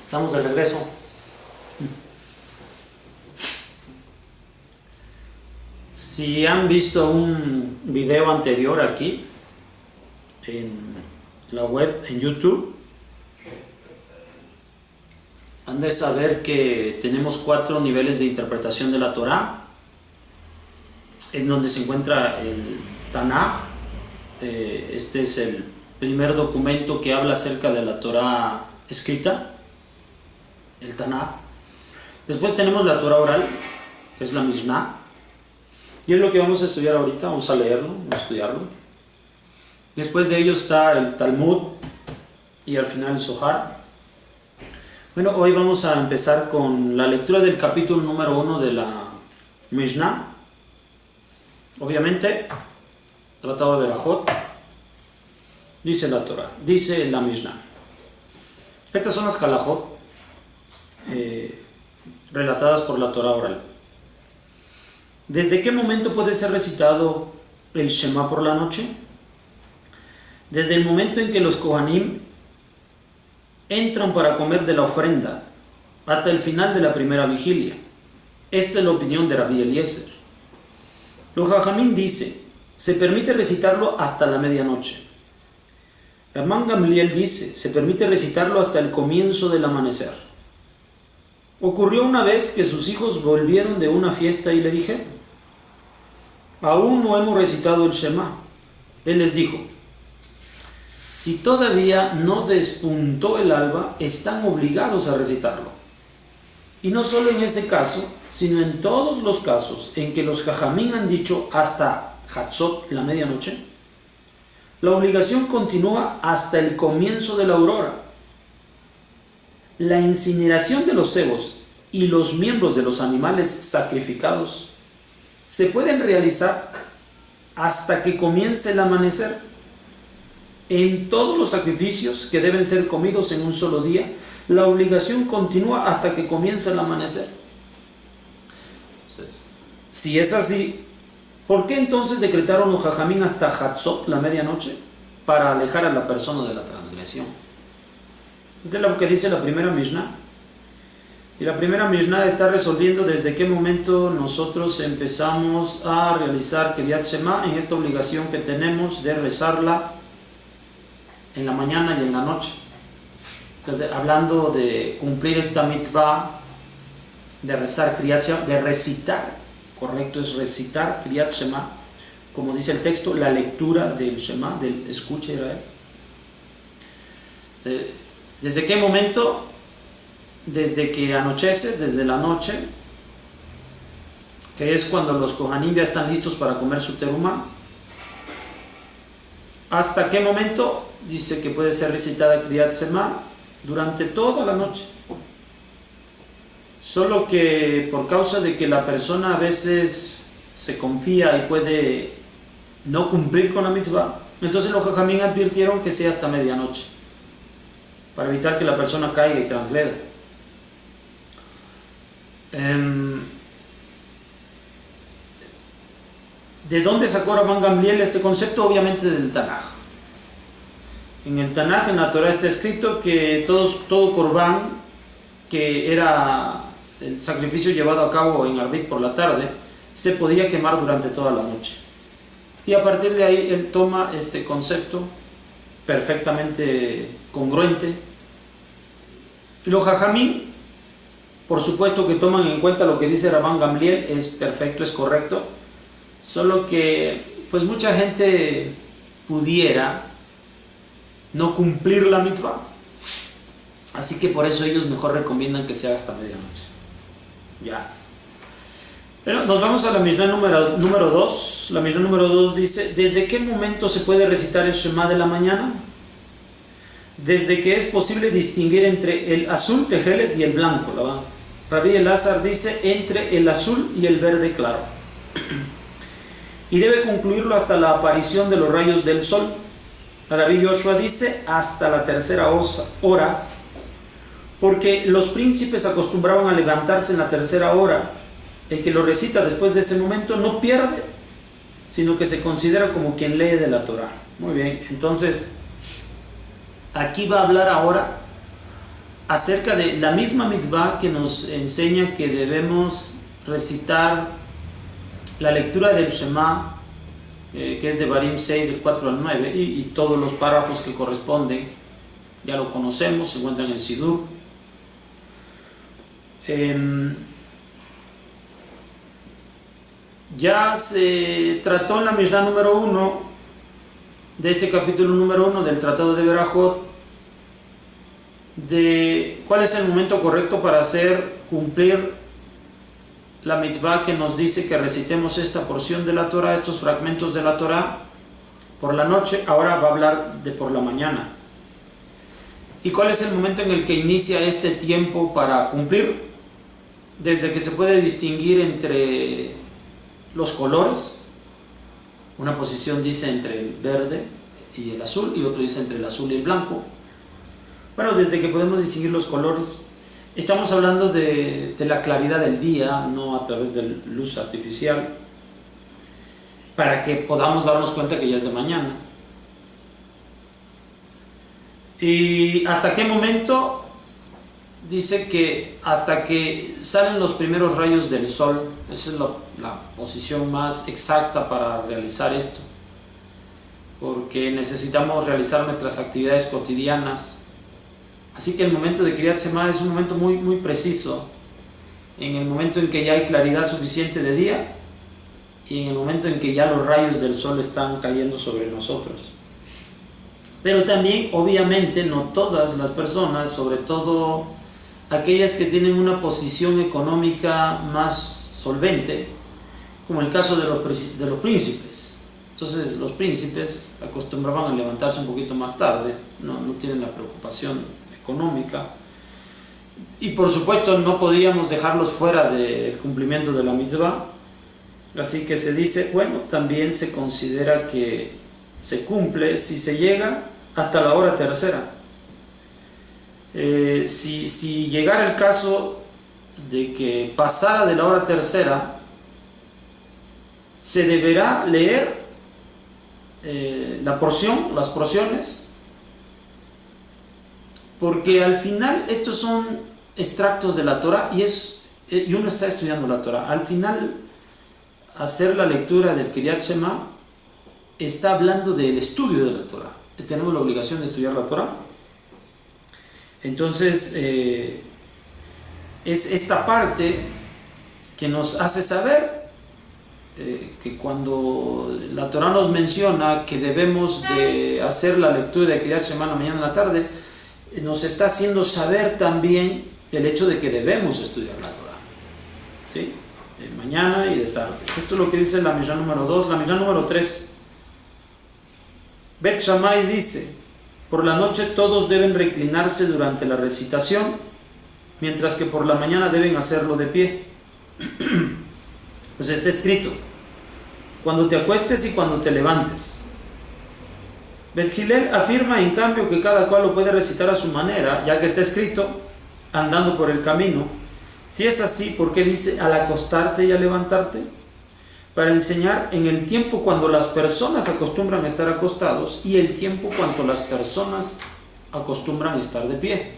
Estamos de regreso. Si han visto un video anterior aquí en la web, en YouTube, han de saber que tenemos 4 niveles de interpretación de la Torá, en donde se encuentra el Tanaj. Este es el primer documento que habla acerca de la Torá escrita, el Tanaj. Después tenemos la Torá oral, que es la Mishnah, y es lo que vamos a estudiar ahorita. Vamos a leerlo, vamos a estudiarlo. Después de ello está el Talmud y al final el Zohar. Bueno, hoy vamos a empezar con la lectura del capítulo número 1 de la Mishnah. Obviamente, Tratado de Berajot. Dice la Torah, dice la Mishnah. Estas son las halajot relatadas por la Torah oral. ¿Desde qué momento puede ser recitado el Shema por la noche? Desde el momento en que los Kohanim entran para comer de la ofrenda hasta el final de la primera vigilia. Esta es la opinión de Rabbi Eliezer. Los Jajamín dice, se permite recitarlo hasta la medianoche. Rabban Gamliel dice, se permite recitarlo hasta el comienzo del amanecer. Ocurrió una vez que sus hijos volvieron de una fiesta y le dijeron, aún no hemos recitado el Shema. Él les dijo, si todavía no despuntó el alba, están obligados a recitarlo. Y no solo en ese caso, sino en todos los casos en que los Jajamín han dicho hasta Hatzot, la medianoche, la obligación continúa hasta el comienzo de la aurora. La incineración de los cebos y los miembros de los animales sacrificados se pueden realizar hasta que comience el amanecer. En todos los sacrificios que deben ser comidos en un solo día, la obligación continúa hasta que comience el amanecer. Entonces, si es así, ¿por qué entonces decretaron los Jajamín hasta Hatzot, la medianoche? Para alejar a la persona de la transgresión. Esto es lo que dice la primera Mishnah. Y la primera Mishnah está resolviendo desde qué momento nosotros empezamos a realizar Kriyat Shema en esta obligación que tenemos de rezarla en la mañana y en la noche. Entonces, hablando de cumplir esta mitzvah de rezar Kriyat Shema, de recitar, correcto es recitar Kriyat Shema, como dice el texto, la lectura del Shema, del escucha Israel. ¿Desde qué momento? Desde que anochece, desde la noche, que es cuando los Kohanim ya están listos para comer su terumá. ¿Hasta qué momento? Dice que puede ser recitada Kriyat Shema durante toda la noche. Solo que por causa de que la persona a veces se confía y puede no cumplir con la mitzvah, entonces los Jajamín advirtieron que sea hasta medianoche, para evitar que la persona caiga y transgreda. ¿De dónde sacó Rabban Gamliel este concepto? Obviamente del Tanaj. En el Tanaj, en la Torah, está escrito que todo Corbán, que era el sacrificio llevado a cabo en Arbit por la tarde, se podía quemar durante toda la noche. Y a partir de ahí él toma este concepto perfectamente congruente. Y los Jajamín, por supuesto que toman en cuenta lo que dice Rabban Gamliel, es perfecto, es correcto, solo que pues mucha gente pudiera no cumplir la mitzvah, así que por eso ellos mejor recomiendan que se haga hasta medianoche. Ya. Pero nos vamos a la Mishnah número 2. La Mishnah número 2 dice, ¿desde qué momento se puede recitar el Shema de la mañana? Desde que es posible distinguir entre el azul tejelet y el blanco. Rabbi Elazar dice entre el azul y el verde claro. Y debe concluirlo hasta la aparición de los rayos del sol. Rabbi Yoshua dice hasta la tercera hora, porque los príncipes acostumbraban a levantarse en la tercera hora. El que lo recita después de ese momento no pierde, sino que se considera como quien lee de la Torah. Muy bien, entonces aquí va a hablar ahora acerca de la misma mitzvah que nos enseña que debemos recitar la lectura del Shema, que es de Barim 6, del 4 al 9, y todos los párrafos que corresponden, ya lo conocemos, se encuentran en el Sidur. Ya se trató en la Mishnah número 1 de este capítulo número 1 del Tratado de Berajot de cuál es el momento correcto para cumplir la mitzvah que nos dice que recitemos esta porción de la Torah, estos fragmentos de la Torah por la noche. Ahora va a hablar de por la mañana. ¿Y cuál es el momento en el que inicia este tiempo para cumplir? Desde que se puede distinguir entre los colores. Una posición dice entre el verde y el azul, y otro dice entre el azul y el blanco. Bueno, desde que podemos distinguir los colores, estamos hablando de la claridad del día, no a través de luz artificial, para que podamos darnos cuenta que ya es de mañana. ¿Y hasta qué momento? Dice que hasta que salen los primeros rayos del sol. Esa es la posición más exacta para realizar esto, porque necesitamos realizar nuestras actividades cotidianas. Así que el momento de Kriyat Shema es un momento muy, muy preciso, en el momento en que ya hay claridad suficiente de día y en el momento en que ya los rayos del sol están cayendo sobre nosotros. Pero también, obviamente, no todas las personas, sobre todo aquellas que tienen una posición económica más solvente, como el caso de los príncipes. Entonces los príncipes acostumbraban a levantarse un poquito más tarde, no tienen la preocupación económica, y por supuesto no podíamos dejarlos fuera del cumplimiento de la mitzvah. Así que se dice, bueno, también se considera que se cumple si se llega hasta la hora tercera. Si llegara el caso de que pasara de la hora tercera, se deberá leer las porciones, porque al final estos son extractos de la Torah y uno está estudiando la Torah. Al final, hacer la lectura del Kriyat Shema está hablando del estudio de la Torah. Tenemos la obligación de estudiar la Torah. Entonces, es esta parte que nos hace saber que cuando la Torah nos menciona que debemos de hacer la lectura de Kriyat Shema en la mañana y en la tarde, nos está haciendo saber también el hecho de que debemos estudiar la Torah, ¿sí? De mañana y de tarde. Esto es lo que dice la Mishnah número 2. La Mishnah número 3, Bet Shammai dice: por la noche todos deben reclinarse durante la recitación, mientras que por la mañana deben hacerlo de pie. Pues está escrito: cuando te acuestes y cuando te levantes. Bet Hillel afirma en cambio que cada cual lo puede recitar a su manera, ya que está escrito andando por el camino. Si es así, ¿por qué dice al acostarte y al levantarte? Para enseñar en el tiempo cuando las personas acostumbran a estar acostados y el tiempo cuando las personas acostumbran a estar de pie.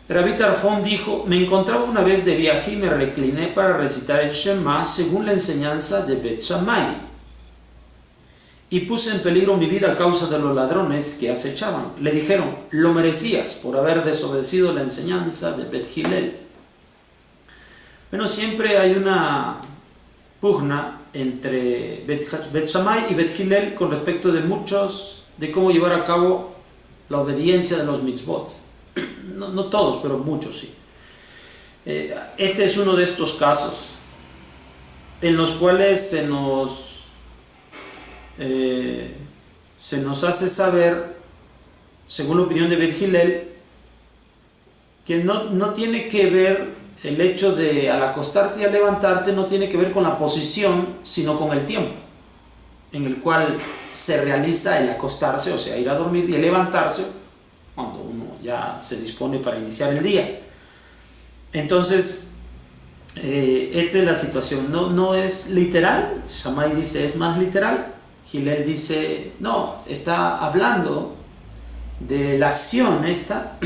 Rabbi Tarfón dijo: me encontraba una vez de viaje y me recliné para recitar el Shema según la enseñanza de Bet Shammai, y puse en peligro mi vida a causa de los ladrones que acechaban. Le dijeron: lo merecías por haber desobedecido la enseñanza de Bet Hillel. Bueno, siempre hay una pugna entre Bet Shammai y Bet Hillel con respecto de cómo llevar a cabo la obediencia de los mitzvot. No todos, pero muchos sí. Este es uno de estos casos en los cuales se nos hace saber, según la opinión de Bet Hillel, que no tiene que ver el hecho de al acostarte y al levantarte, no tiene que ver con la posición, sino con el tiempo en el cual se realiza el acostarse, o sea, ir a dormir, y el levantarse cuando uno ya se dispone para iniciar el día. Entonces, esta es la situación. No es literal. Shammai dice es más literal. Hillel dice no, está hablando de la acción esta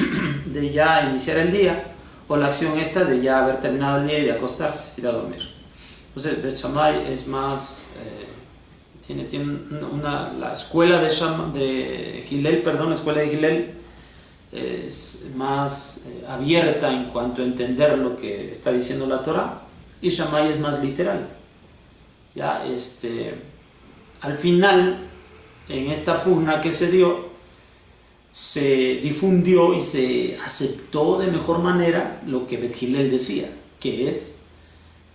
de ya iniciar el día, o la acción esta de ya haber terminado el día y de acostarse, ir a dormir. Entonces Bet Shammai es más, tiene la escuela de Hillel, la escuela de Hillel es más abierta en cuanto a entender lo que está diciendo la Torah, y Shammai es más literal. Ya, al final, en esta pugna que se dio, se difundió y se aceptó de mejor manera lo que Bet Hillel decía, que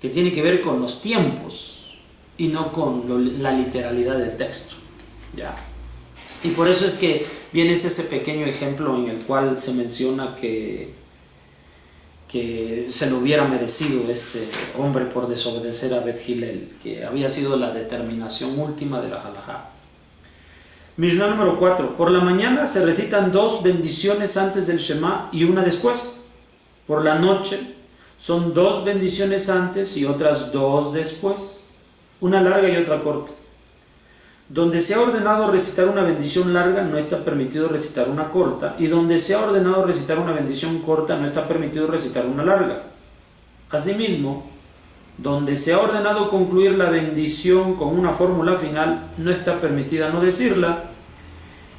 tiene que ver con los tiempos y no con la literalidad del texto. ¿Ya? Y por eso es que viene ese pequeño ejemplo en el cual se menciona que se lo hubiera merecido este hombre por desobedecer a Bet Hillel, que había sido la determinación última de la halajá. Mishnah número 4. Por la mañana se recitan 2 bendiciones antes del Shema y una después. Por la noche son 2 bendiciones antes y otras 2 después, una larga y otra corta. Donde se ha ordenado recitar una bendición larga, no está permitido recitar una corta, y donde se ha ordenado recitar una bendición corta, no está permitido recitar una larga. Asimismo, donde se ha ordenado concluir la bendición con una fórmula final, no está permitida no decirla,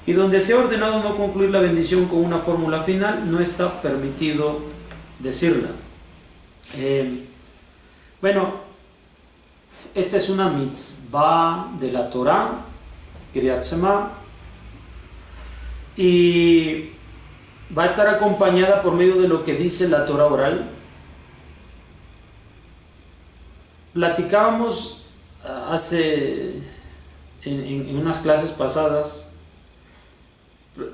y donde se ha ordenado no concluir la bendición con una fórmula final, no está permitido decirla. Esta es una mitzvah de la Torah, Kriyat Shema, y va a estar acompañada por medio de lo que dice la Torah oral. Platicábamos en unas clases pasadas,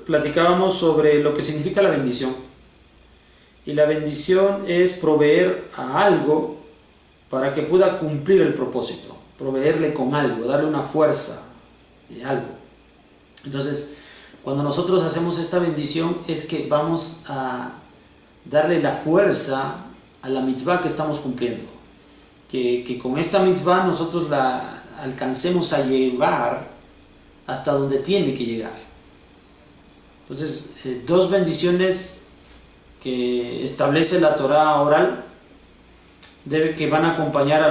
platicábamos sobre lo que significa la bendición. Y la bendición es proveer a algo para que pueda cumplir el propósito, proveerle con algo, darle una fuerza de algo. Entonces, cuando nosotros hacemos esta bendición es que vamos a darle la fuerza a la mitzvah que estamos cumpliendo. Que con esta mitzvah nosotros la alcancemos a llevar hasta donde tiene que llegar. Entonces, 2 bendiciones que establece la Torah oral que van a acompañar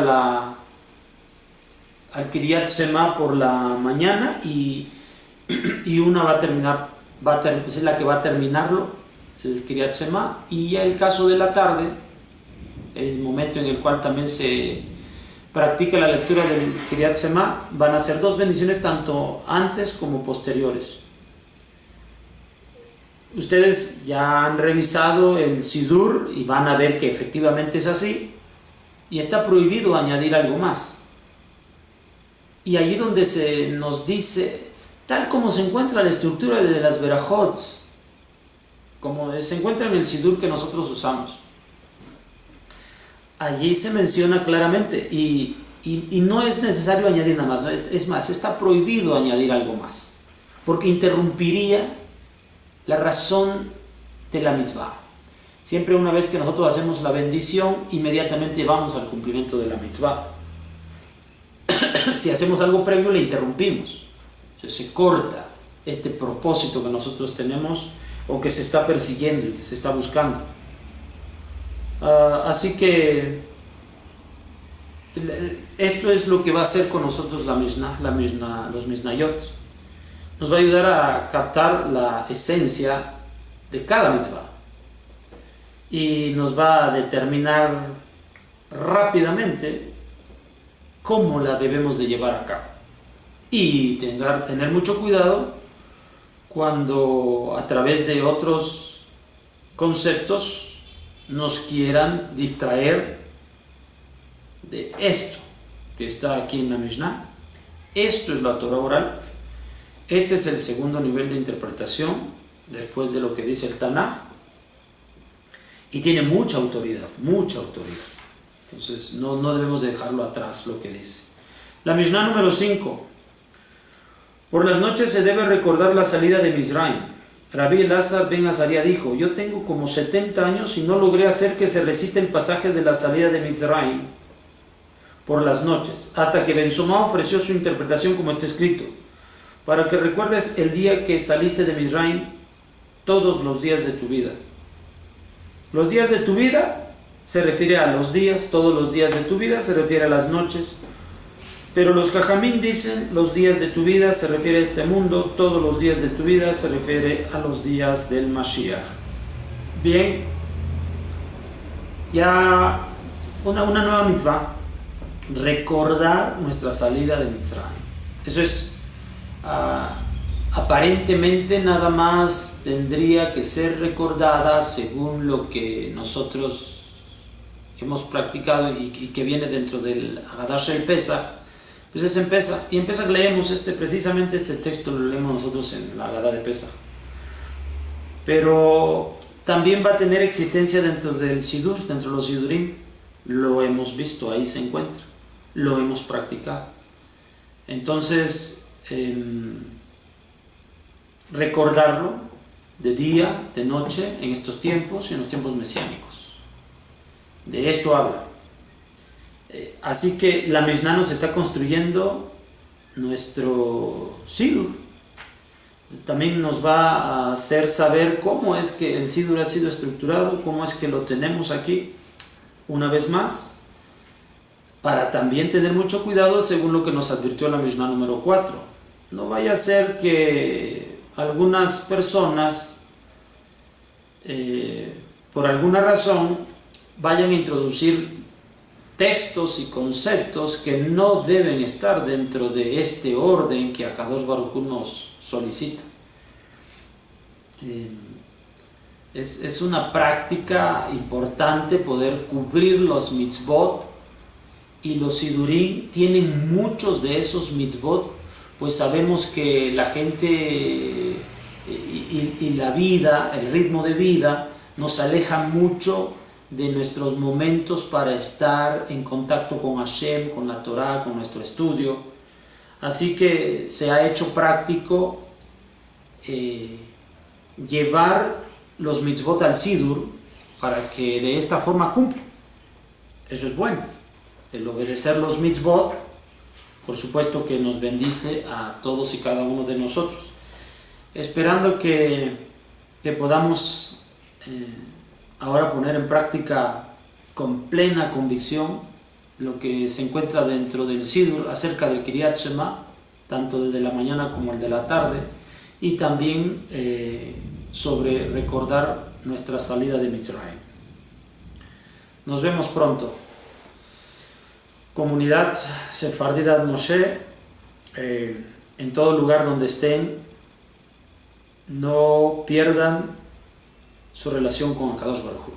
al Kriyat Shema por la mañana, y una es la que va a terminarlo, el Kriyat Shema, y ya el caso de la tarde, el momento en el cual también se practica la lectura del Kriyat Shema, van a ser 2 bendiciones tanto antes como posteriores. Ustedes ya han revisado el Sidur y van a ver que efectivamente es así, y está prohibido añadir algo más. Y allí donde se nos dice, tal como se encuentra la estructura de las Berajot, como se encuentra en el Sidur que nosotros usamos, allí se menciona claramente, y no es necesario añadir nada más. Es más, está prohibido añadir algo más, porque interrumpiría la razón de la mitzvah. Siempre una vez que nosotros hacemos la bendición, inmediatamente vamos al cumplimiento de la mitzvah. Si hacemos algo previo, le interrumpimos. Se corta este propósito que nosotros tenemos o que se está persiguiendo y que se está buscando. Así que esto es lo que va a hacer con nosotros la Mishnah, los Mishnayot. Nos va a ayudar a captar la esencia de cada mitzvah y nos va a determinar rápidamente cómo la debemos de llevar a cabo, y tener mucho cuidado cuando a través de otros conceptos nos quieran distraer de esto que está aquí en la Mishnah. Esto es la Torah oral. Este es el segundo nivel de interpretación después de lo que dice el Tanaj, y tiene mucha autoridad. Entonces no debemos dejarlo atrás lo que dice. La Mishnah número 5. Por las noches se debe recordar la salida de Mizraim. Rabbi Elazar ben Azaria dijo: yo tengo como 70 años y no logré hacer que se recite el pasaje de la salida de Mizraim por las noches, hasta que Ben Sumá ofreció su interpretación como está escrito: para que recuerdes el día que saliste de Mizraim todos los días de tu vida. Los días de tu vida se refiere a los días, todos los días de tu vida se refiere a las noches. Pero los Jajamín dicen los días de tu vida se refiere a este mundo, todos los días de tu vida se refiere a los días del Mashiach. Bien, ya una nueva mitzvah, recordar nuestra salida de Mitzrayim. Eso es, aparentemente nada más tendría que ser recordada según lo que nosotros hemos practicado y que viene dentro del Hadash el Pesach. Pues es en Pesach, y en Pesach leemos precisamente este texto, lo leemos nosotros en la Haggadah de Pesach. Pero también va a tener existencia dentro del Sidur, dentro de los Sidurim. Lo hemos visto, ahí se encuentra, lo hemos practicado. Entonces, recordarlo de día, de noche, en estos tiempos y en los tiempos mesiánicos. De esto habla. Así que la Mishnah nos está construyendo nuestro Sidur. También nos va a hacer saber cómo es que el Sidur ha sido estructurado, cómo es que lo tenemos aquí, una vez más, para también tener mucho cuidado según lo que nos advirtió la Mishnah número 4. No vaya a ser que algunas personas, por alguna razón, vayan a introducir textos y conceptos que no deben estar dentro de este orden que Akadosh Baruj Hu nos solicita. Es una práctica importante poder cubrir los mitzvot, y los sidurim tienen muchos de esos mitzvot, pues sabemos que la gente y la vida, el ritmo de vida, nos aleja mucho de nuestros momentos para estar en contacto con Hashem, con la Torah, con nuestro estudio. Así que se ha hecho práctico llevar los mitzvot al Sidur para que de esta forma cumpla. Eso es bueno. El obedecer los mitzvot, por supuesto que nos bendice a todos y cada uno de nosotros. Esperando que podamos ahora poner en práctica con plena convicción lo que se encuentra dentro del Sidur acerca del Kriyat Shema, tanto el de la mañana como el de la tarde, y también sobre recordar nuestra salida de Mitzrayim. Nos vemos pronto. Comunidad Sefardí Moshe, en todo lugar donde estén, no pierdan su relación con Akadosh Baruj Hu.